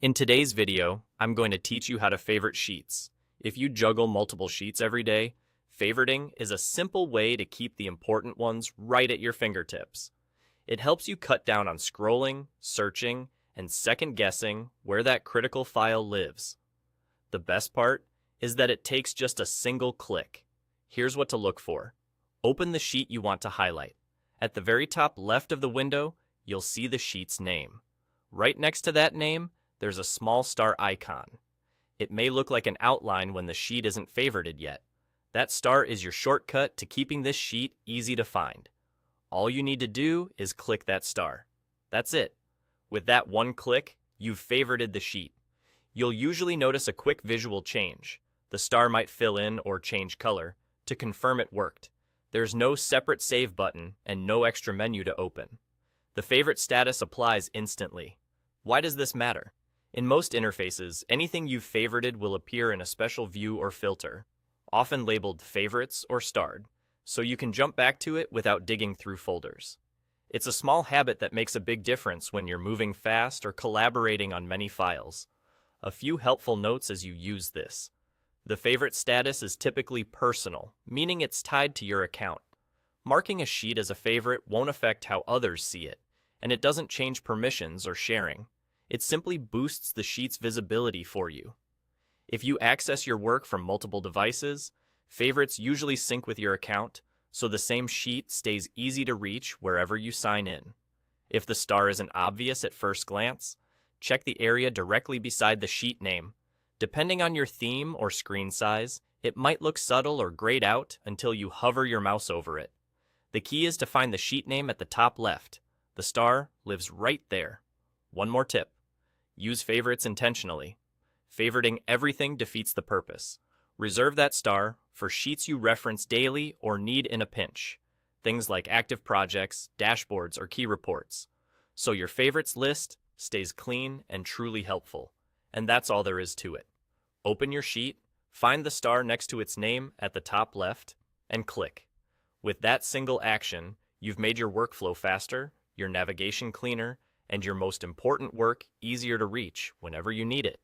In today's video, I'm going to teach you how to favorite sheets. If you juggle multiple sheets every day, favoriting is a simple way to keep the important ones right at your fingertips. It helps you cut down on scrolling, searching, and second-guessing where that critical file lives. The best part is that it takes just a single click. Here's what to look for. Open the sheet you want to highlight. At the very top left of the window, you'll see the sheet's name. Right next to that name, there's a small star icon. It may look like an outline when the sheet isn't favorited yet. That star is your shortcut to keeping this sheet easy to find. All you need to do is click that star. That's it. With that one click, you've favorited the sheet. You'll usually notice a quick visual change. The star might fill in or change color to confirm it worked. There's no separate save button and no extra menu to open. The favorite status applies instantly. Why does this matter? In most interfaces, anything you've favorited will appear in a special view or filter, often labeled Favorites or Starred, so you can jump back to it without digging through folders. It's a small habit that makes a big difference when you're moving fast or collaborating on many files. A few helpful notes as you use this. The favorite status is typically personal, meaning it's tied to your account. Marking a sheet as a favorite won't affect how others see it, and it doesn't change permissions or sharing. It simply boosts the sheet's visibility for you. If you access your work from multiple devices, favorites usually sync with your account, so the same sheet stays easy to reach wherever you sign in. If the star isn't obvious at first glance, check the area directly beside the sheet name. Depending on your theme or screen size, it might look subtle or grayed out until you hover your mouse over it. The key is to find the sheet name at the top left. The star lives right there. One more tip. Use favorites intentionally. Favoriting everything defeats the purpose. Reserve that star for sheets you reference daily or need in a pinch. Things like active projects, dashboards, or key reports. So your favorites list stays clean and truly helpful. And that's all there is to it. Open your sheet, find the star next to its name at the top left, and click. With that single action, you've made your workflow faster, your navigation cleaner, and your most important work easier to reach whenever you need it.